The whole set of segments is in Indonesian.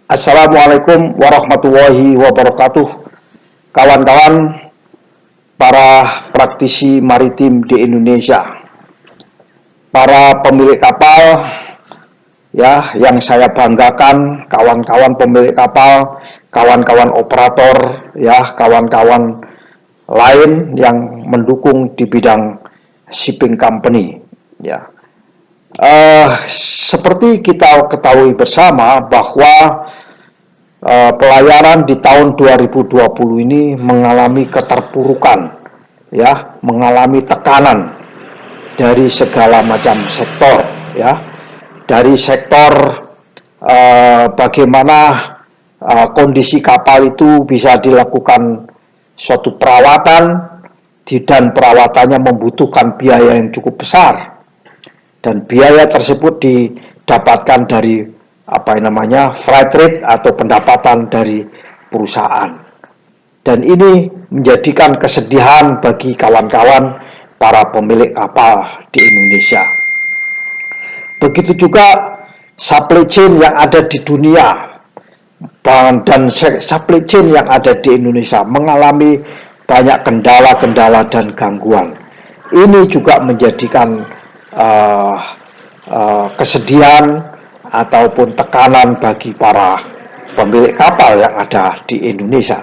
Assalamualaikum warahmatullahi wabarakatuh. Kawan-kawan para praktisi maritim di Indonesia, para pemilik kapal ya yang saya banggakan, kawan-kawan pemilik kapal, kawan-kawan operator ya, kawan-kawan lain yang mendukung di bidang shipping company ya. Seperti kita ketahui bersama bahwa pelayaran di tahun 2020 ini mengalami keterpurukan ya, mengalami tekanan dari segala macam sektor ya, dari sektor bagaimana kondisi kapal itu bisa dilakukan suatu perawatan dan perawatannya membutuhkan biaya yang cukup besar, dan biaya tersebut didapatkan dari freight rate atau pendapatan dari perusahaan. Dan ini menjadikan kesedihan bagi kawan-kawan para pemilik kapal di Indonesia. Begitu juga supply chain yang ada di dunia dan supply chain yang ada di Indonesia mengalami banyak kendala-kendala dan gangguan. Ini juga menjadikan kesedihan ataupun tekanan bagi para pemilik kapal yang ada di Indonesia.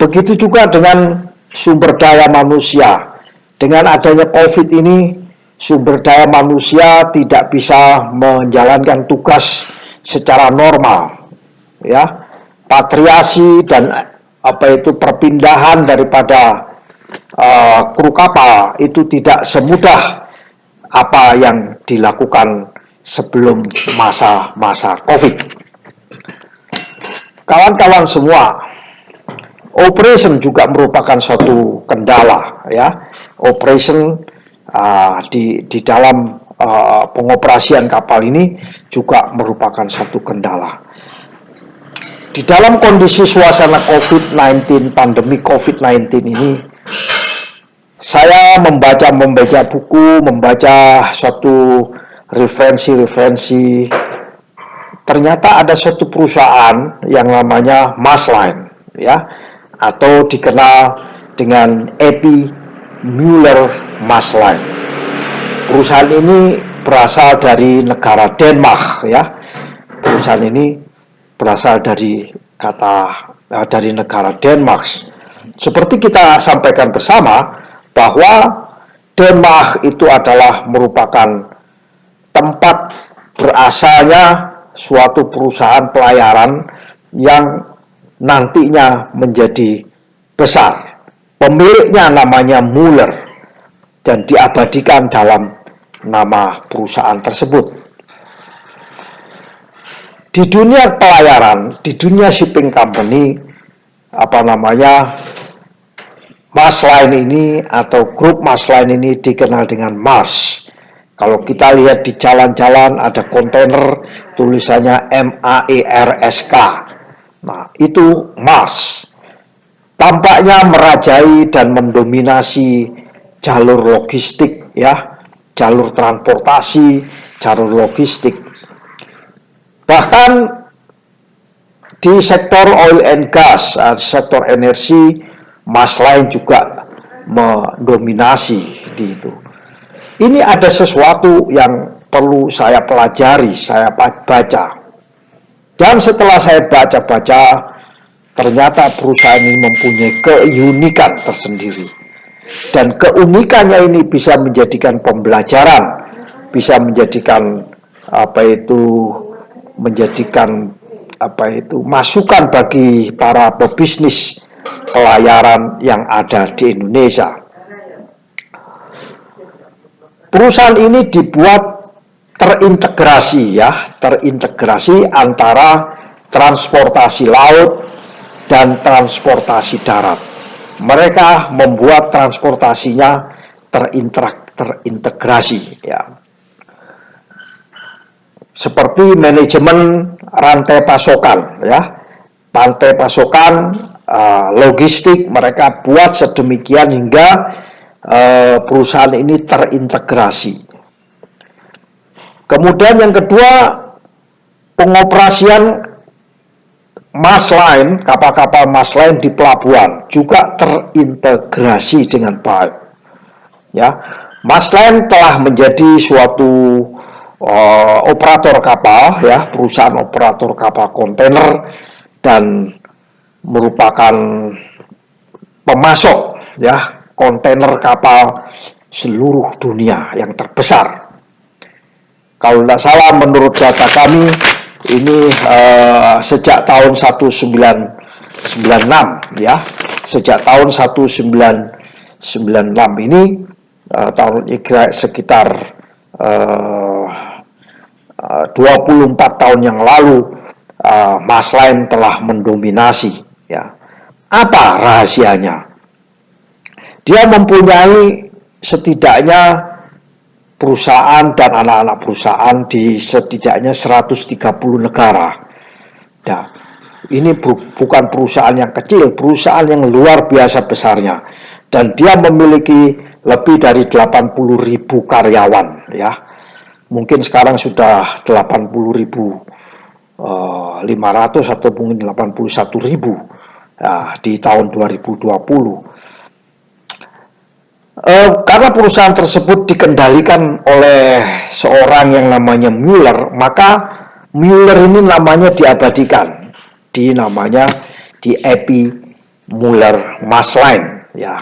Begitu juga dengan sumber daya manusia. Dengan adanya COVID ini, sumber daya manusia tidak bisa menjalankan tugas secara normal. Ya, patriasi dan perpindahan daripada kru kapal itu tidak semudah apa yang dilakukan sebelum masa-masa COVID. Kawan-kawan semua, operation juga merupakan suatu kendala ya. Operation di dalam pengoperasian kapal ini juga merupakan satu kendala. Di dalam kondisi suasana COVID-19, pandemi COVID-19 ini, saya membaca buku, membaca suatu referensi. Ternyata ada suatu perusahaan yang namanya Maersk Line, ya, atau dikenal dengan A.P. Møller - Maersk Line. Perusahaan ini berasal dari negara Denmark, ya. Perusahaan ini berasal dari negara Denmark. Seperti kita sampaikan bersama, bahwa Denmark itu adalah merupakan tempat berasalnya suatu perusahaan pelayaran yang nantinya menjadi besar. Pemiliknya namanya Muller dan diabadikan dalam nama perusahaan tersebut. Di dunia pelayaran, di dunia shipping company, Maersk Line ini atau grup Maersk Line ini dikenal dengan Maersk. Kalau kita lihat di jalan-jalan ada kontainer tulisannya MAERSK. Nah, itu Maersk. Tampaknya merajai dan mendominasi jalur logistik ya, jalur transportasi, jalur logistik. Bahkan di sektor oil and gas, sektor energi, Maersk Line juga mendominasi di itu. Ini ada sesuatu yang perlu saya pelajari, saya baca. Dan setelah saya baca-baca, ternyata perusahaan ini mempunyai keunikan tersendiri. Dan keunikannya ini bisa menjadikan pembelajaran, bisa menjadikan masukan bagi para pebisnis pelayaran yang ada di Indonesia. Perusahaan ini dibuat terintegrasi antara transportasi laut dan transportasi darat. Mereka membuat transportasinya terintegrasi ya. Seperti manajemen rantai pasokan ya. Rantai pasokan logistik mereka buat sedemikian hingga perusahaan ini terintegrasi. Kemudian yang kedua, pengoperasian Mass Line, kapal-kapal Mass Line di pelabuhan juga terintegrasi dengan baik. Ya, Mass Line telah menjadi suatu operator kapal, ya, perusahaan operator kapal kontainer dan merupakan pemasok, ya, kontainer kapal seluruh dunia yang terbesar. Kalau tidak salah, menurut data kami ini sejak tahun 1996, ya, sejak tahun 1996 ini tahun sekitar 24 tahun yang lalu Mass Line telah mendominasi, ya. Apa rahasianya? Dia mempunyai setidaknya perusahaan dan anak-anak perusahaan di setidaknya 130 negara. Ya, ini bukan perusahaan yang kecil, perusahaan yang luar biasa besarnya. Dan dia memiliki lebih dari 80.000 karyawan, ya. Mungkin sekarang sudah 80.500 atau mungkin 81.000 ya, di tahun 2020. Karena perusahaan tersebut dikendalikan oleh seorang yang namanya Mueller, maka Mueller ini namanya diabadikan, di A.P. Mueller Mass Line, ya.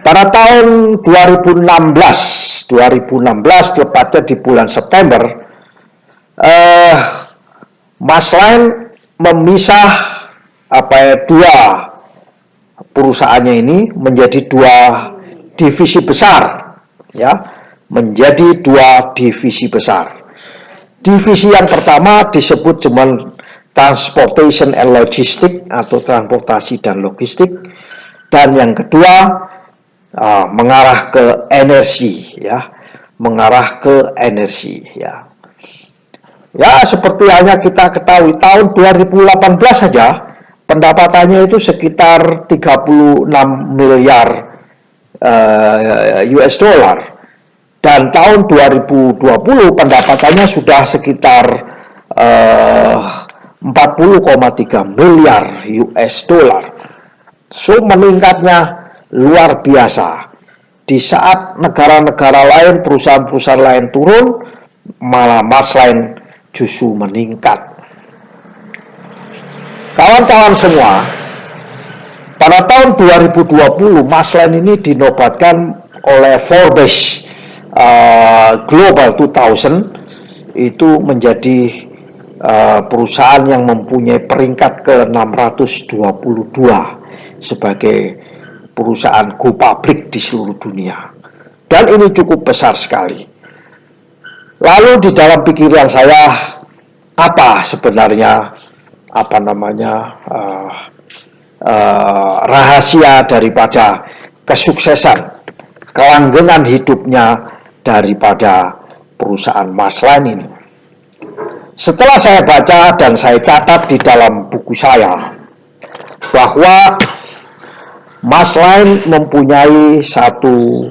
Pada tahun 2016, tepatnya di bulan September, Mass Line memisah dua perusahaannya ini menjadi dua divisi besar, ya, menjadi dua divisi besar. Divisi yang pertama disebut cuman Transportation and Logistics atau transportasi dan logistik, dan yang kedua mengarah ke energi, ya, mengarah ke energi, ya. Ya, seperti halnya kita ketahui tahun 2018 saja pendapatannya itu sekitar 36 miliar US dollar, dan tahun 2020 pendapatannya sudah sekitar 40,3 miliar US dollar. So, meningkatnya luar biasa. Di saat negara-negara lain, perusahaan-perusahaan lain turun, malah Mass Line justru meningkat. Kawan-kawan semua, pada tahun 2020 Mass Line ini dinobatkan oleh Forbes Global 2000 itu menjadi perusahaan yang mempunyai peringkat ke-622 sebagai perusahaan go public di seluruh dunia. Dan ini cukup besar sekali. Lalu di dalam pikiran saya, apa sebenarnya rahasia daripada kesuksesan, kelanggengan hidupnya daripada perusahaan Mass Line ini? Setelah saya baca dan saya catat di dalam buku saya bahwa Mass Line mempunyai satu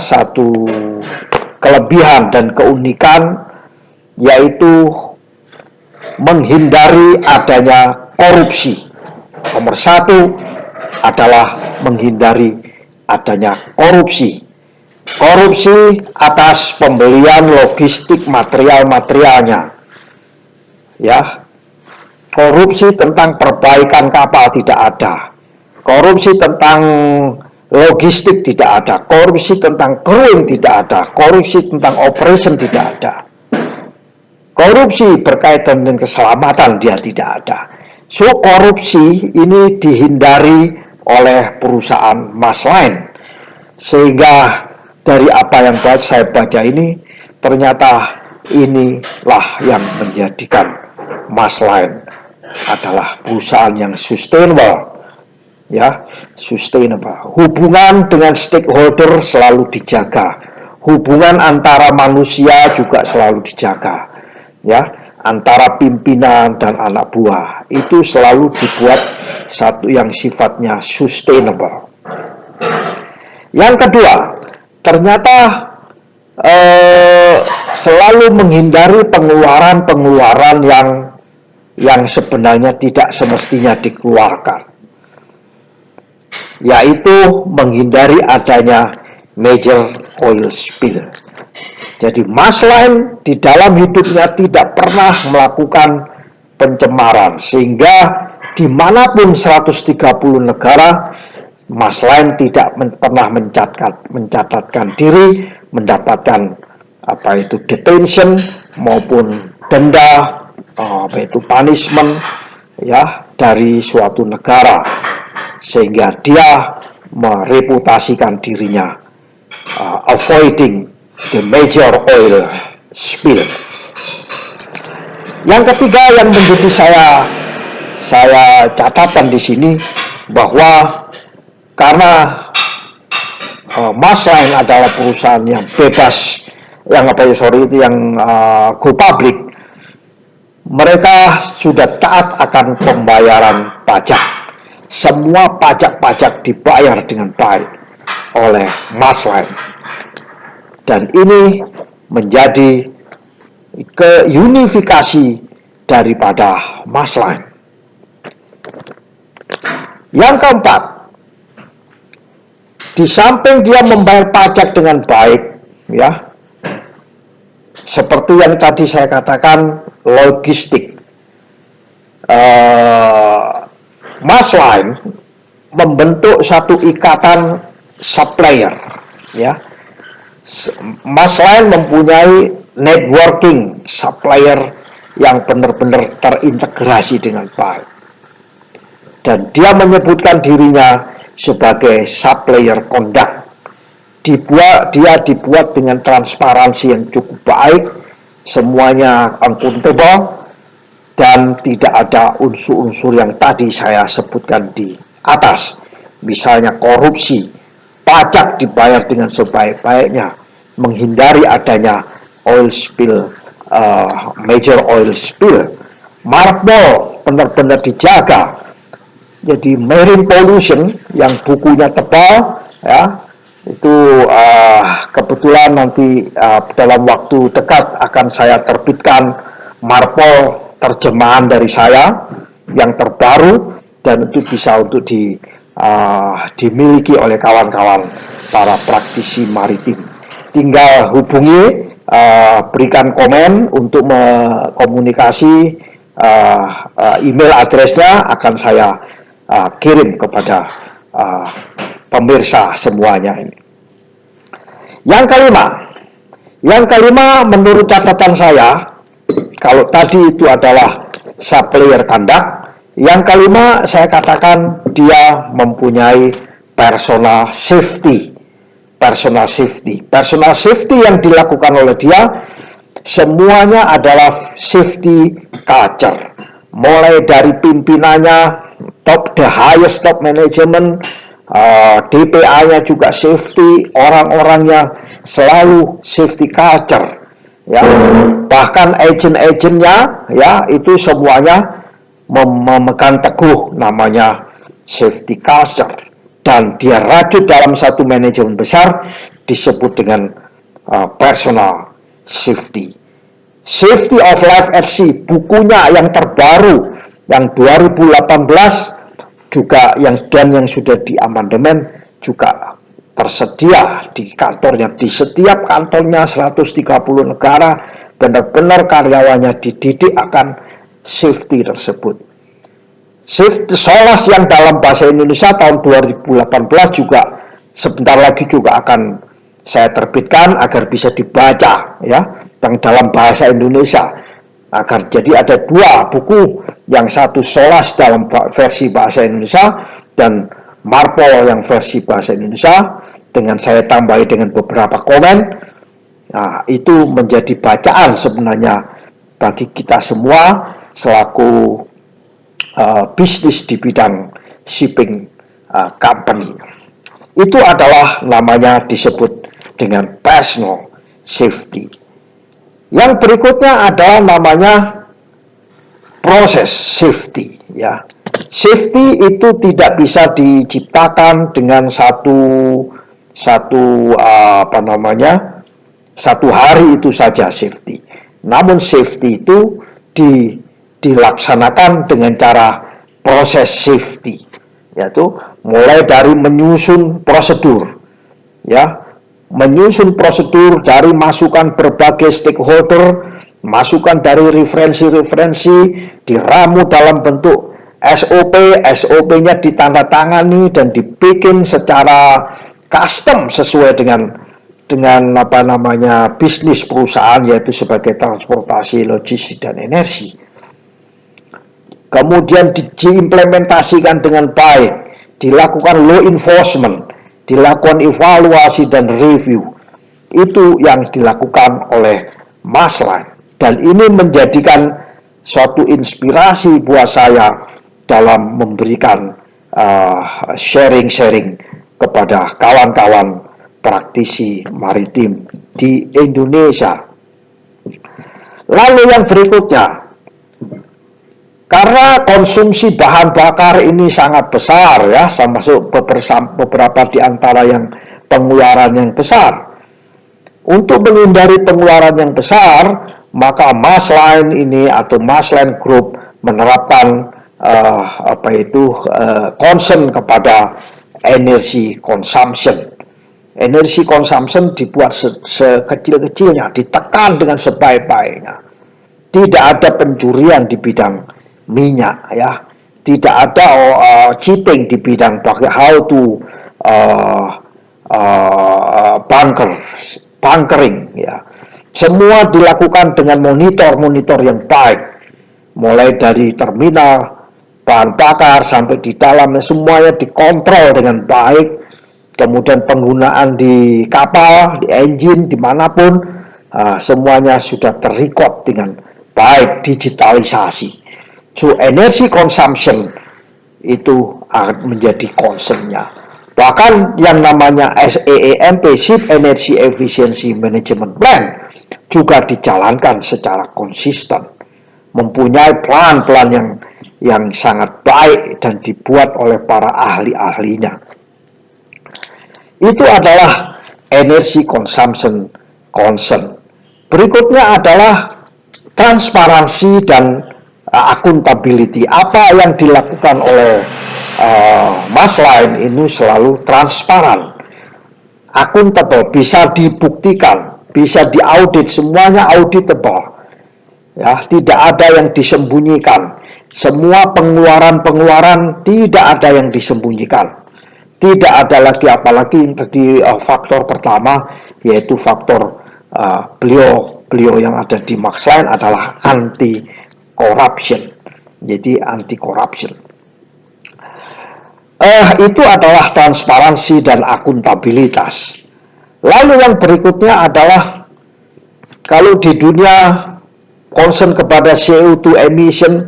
satu kelebihan dan keunikan, yaitu menghindari adanya korupsi. Nomor satu adalah menghindari adanya korupsi. Korupsi atas pembelian logistik material-materialnya, ya. Korupsi tentang perbaikan kapal tidak ada. Korupsi tentang logistik tidak ada. Korupsi tentang crewing tidak ada. Korupsi tentang operation tidak ada. Korupsi berkaitan dengan keselamatan dia tidak ada. So, korupsi ini dihindari oleh perusahaan Mass Line. Sehingga dari apa yang saya baca ini, ternyata inilah yang menjadikan Mass Line adalah perusahaan yang sustainable, ya, sustainable. Hubungan dengan stakeholder selalu dijaga. Hubungan antara manusia juga selalu dijaga, ya, antara pimpinan dan anak buah itu selalu dibuat satu yang sifatnya sustainable. Yang kedua, ternyata selalu menghindari pengeluaran-pengeluaran yang sebenarnya tidak semestinya dikeluarkan, yaitu menghindari adanya major oil spill. Jadi Mas Line di dalam hidupnya tidak pernah melakukan pencemaran, sehingga dimanapun 130 negara, Mas Line tidak pernah mencatatkan diri mendapatkan detention maupun denda, punishment ya dari suatu negara, sehingga dia mereputasikan dirinya avoiding the major oil spill. Yang ketiga yang menjadi saya catatan di sini, bahwa karena Mas Line adalah perusahaan yang bebas, yang go public, mereka sudah taat akan pembayaran pajak. Semua pajak-pajak dibayar dengan baik oleh Mas Line, dan ini menjadi keunifikasi daripada Mas Line. Yang keempat, di samping dia membayar pajak dengan baik, ya, seperti yang tadi saya katakan, logistik, Mas Line membentuk satu ikatan supplier, ya. Mas Line mempunyai networking supplier yang benar-benar terintegrasi dengan baik, dan dia menyebutkan dirinya sebagai supplier conduct. Dia dibuat dengan transparansi yang cukup baik, semuanya accountable, dan tidak ada unsur-unsur yang tadi saya sebutkan di atas, misalnya korupsi, pajak dibayar dengan sebaik-baiknya, menghindari adanya oil spill, major oil spill, marble benar-benar dijaga. Jadi marine pollution yang bukunya tebal, ya, itu kebetulan nanti dalam waktu dekat akan saya terbitkan marble terjemahan dari saya yang terbaru, dan itu bisa untuk dimiliki oleh kawan-kawan para praktisi maritim. Tinggal hubungi, berikan komen untuk komunikasi, email addressnya akan saya kirim kepada pemirsa semuanya ini. Yang kelima menurut catatan saya, kalau tadi itu adalah supplier conduct, yang kelima saya katakan dia mempunyai personal safety. Personal safety yang dilakukan oleh dia semuanya adalah safety culture, mulai dari pimpinannya, the highest top management, DPA-nya juga safety, orang-orangnya selalu safety culture, ya. Bahkan agent-agentnya, ya, itu semuanya memegang teguh namanya safety culture, dan dia rajut dalam satu manajemen besar disebut dengan personal safety. Safety of Life at Sea, bukunya yang terbaru yang 2018 juga yang sudah diamandemen juga tersedia di kantornya, di setiap kantornya 130 negara, benar-benar karyawannya dididik akan safety tersebut. Safety SOLAS yang dalam bahasa Indonesia tahun 2018 juga sebentar lagi juga akan saya terbitkan agar bisa dibaca, ya, yang dalam bahasa Indonesia. Agar jadi ada dua buku, yang satu SOLAS dalam versi bahasa Indonesia dan Marpol yang versi bahasa Indonesia, dengan saya tambahi dengan beberapa komen. Nah, itu menjadi bacaan sebenarnya bagi kita semua selaku bisnis di bidang shipping company. Itu adalah namanya disebut dengan personal safety. Yang berikutnya adalah namanya proses safety, ya. Safety itu tidak bisa diciptakan dengan satu satu hari itu saja safety. Namun safety itu dilaksanakan dengan cara proses safety, yaitu mulai dari menyusun prosedur, ya, menyusun prosedur dari masukan berbagai stakeholder, masukan dari referensi-referensi, diramu dalam bentuk SOP, SOP-nya ditandatangani dan dibikin secara custom sesuai dengan bisnis perusahaan, yaitu sebagai transportasi, logistik, dan energi. Kemudian diimplementasikan dengan baik, dilakukan law enforcement, dilakukan evaluasi dan review. Itu yang dilakukan oleh Masline, dan ini menjadikan suatu inspirasi buat saya dalam memberikan sharing-sharing kepada kawan-kawan praktisi maritim di Indonesia. Lalu yang berikutnya, karena konsumsi bahan bakar ini sangat besar, ya, termasuk beberapa di antara yang pengeluaran yang besar. Untuk menghindari pengeluaran yang besar, maka Masline ini atau Masline Group menerapkan concern kepada energy consumption. Energy consumption dibuat sekecil-kecilnya, ditekan dengan sebaik-baiknya. Tidak ada pencurian di bidang minyak, ya. Tidak ada cheating di bidang how to bunkering, ya. Semua dilakukan dengan monitor yang baik, mulai dari terminal bahan bakar sampai di dalamnya, semuanya dikontrol dengan baik. Kemudian penggunaan di kapal, di engine, dimanapun, semuanya sudah terrecord dengan baik, digitalisasi. So, energy consumption itu menjadi concern-nya. Bahkan yang namanya SEEMP, Ship Energy Efficiency Management Plan, juga dijalankan secara konsisten, mempunyai plan-plan yang sangat baik dan dibuat oleh para ahli-ahlinya. Itu adalah energy consumption concern. Berikutnya adalah transparansi dan accountability. Apa yang dilakukan oleh Masline ini selalu transparan, accountable, bisa dibuktikan, bisa diaudit, semuanya auditable. Ya, tidak ada yang disembunyikan. Semua pengeluaran tidak ada yang disembunyikan. Tidak ada lagi, apalagi tadi faktor pertama, yaitu faktor beliau yang ada di Masline adalah anti corruption. Jadi anti corruption. Itu adalah transparansi dan akuntabilitas. Lalu yang berikutnya adalah, kalau di dunia concern kepada CO2 emission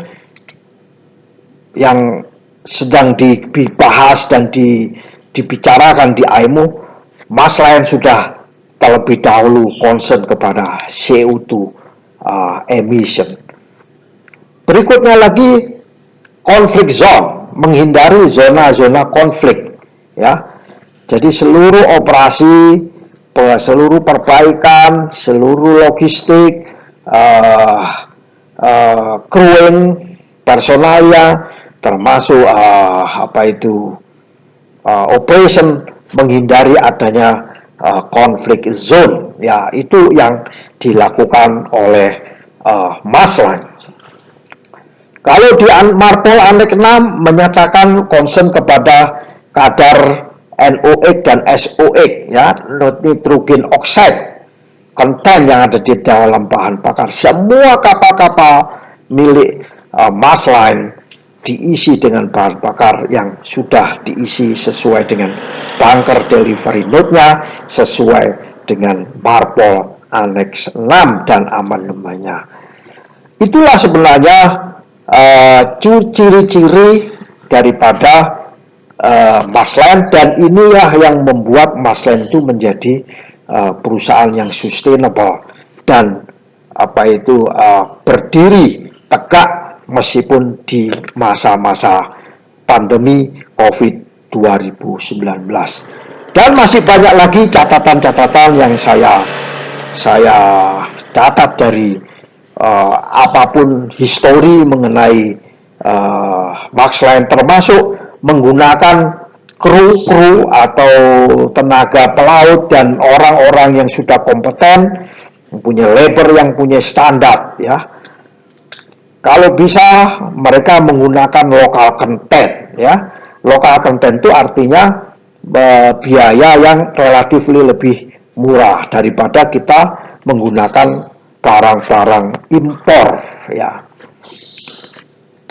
yang sedang dibahas dan dibicarakan di IMO, Masline sudah terlebih dahulu concern kepada CO2 emission. Berikutnya lagi, konflik zone, menghindari zona-zona konflik, ya. Jadi seluruh operasi, seluruh perbaikan, seluruh logistik, crewing, personalnya, termasuk operation, menghindari adanya konflik zone, ya. Itu yang dilakukan oleh Masline. Kalau di Marpol Annex 6 menyatakan concern kepada kadar NOx dan SOx, ya, nitrogen oxide content yang ada di dalam bahan bakar. Semua kapal-kapal milik Masline diisi dengan bahan bakar yang sudah diisi sesuai dengan bunker delivery note-nya, sesuai dengan Marpol Annex 6 dan amandemennya. Itulah sebenarnya ciri-ciri daripada Masline, dan inilah yang membuat Masline itu menjadi perusahaan yang sustainable dan berdiri tegak meskipun di masa-masa pandemi COVID-19. Dan masih banyak lagi catatan-catatan yang saya saya catat dari apapun histori mengenai Max Line, termasuk menggunakan kru atau tenaga pelaut dan orang-orang yang sudah kompeten, punya labor yang punya standar, ya. Kalau bisa mereka menggunakan lokal content, ya. Lokal content itu artinya biaya yang relatif lebih murah daripada kita menggunakan barang-barang impor, ya.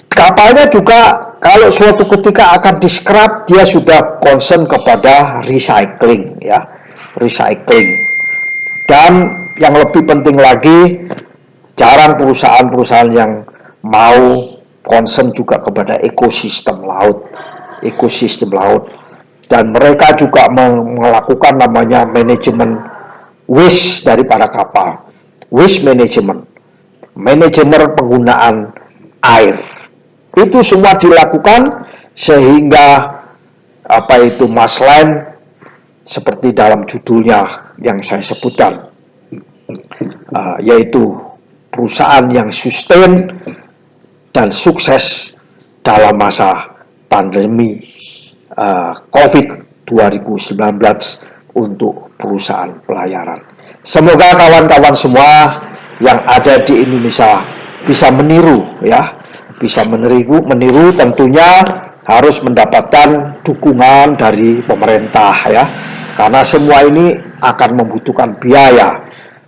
Kapalnya juga kalau suatu ketika akan di-scrap, dia sudah concern kepada recycling, ya, recycling. Dan yang lebih penting lagi, jarang perusahaan-perusahaan yang mau concern juga kepada ekosistem laut, dan mereka juga melakukan namanya manajemen waste daripada kapal, waste management, manajemen penggunaan air. Itu semua dilakukan sehingga Max Line seperti dalam judulnya yang saya sebutkan, yaitu perusahaan yang sustain dan sukses dalam masa pandemi COVID 2019 untuk perusahaan pelayaran. Semoga kawan-kawan semua yang ada di Indonesia bisa meniru, ya. Bisa meniru, tentunya harus mendapatkan dukungan dari pemerintah, ya, karena semua ini akan membutuhkan biaya.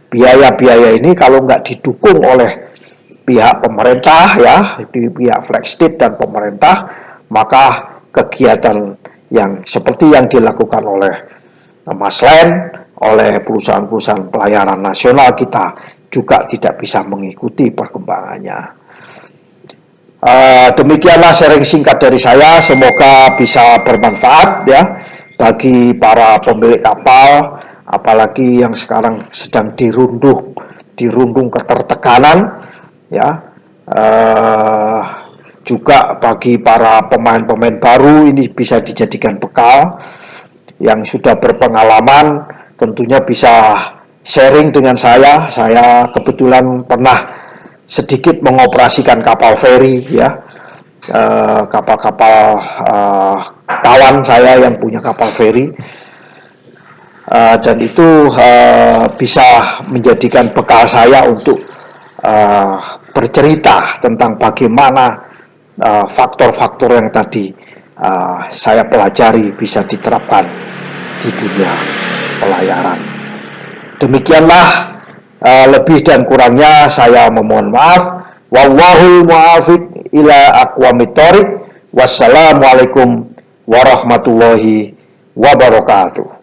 Biaya ini kalau nggak didukung oleh pihak pemerintah, ya, di pihak Flagship dan pemerintah, maka kegiatan yang seperti yang dilakukan oleh Max Line, oleh perusahaan-perusahaan pelayaran nasional kita juga tidak bisa mengikuti perkembangannya. Demikianlah sharing singkat dari saya, semoga bisa bermanfaat, ya, bagi para pemilik kapal, apalagi yang sekarang sedang dirundung ketertekanan, ya. Juga bagi para pemain-pemain baru ini bisa dijadikan bekal. Yang sudah berpengalaman tentunya bisa sharing dengan saya. Saya kebetulan pernah sedikit mengoperasikan kapal feri, ya, kapal-kapal kawan saya yang punya kapal feri, dan itu bisa menjadikan bekal saya untuk bercerita tentang bagaimana faktor-faktor yang tadi saya pelajari bisa diterapkan di dunia pelayaran. Demikianlah, lebih dan kurangnya saya memohon maaf. Wallahul muwaffiq ila aqwamit thoriq. Wassalamualaikum warahmatullahi wabarakatuh.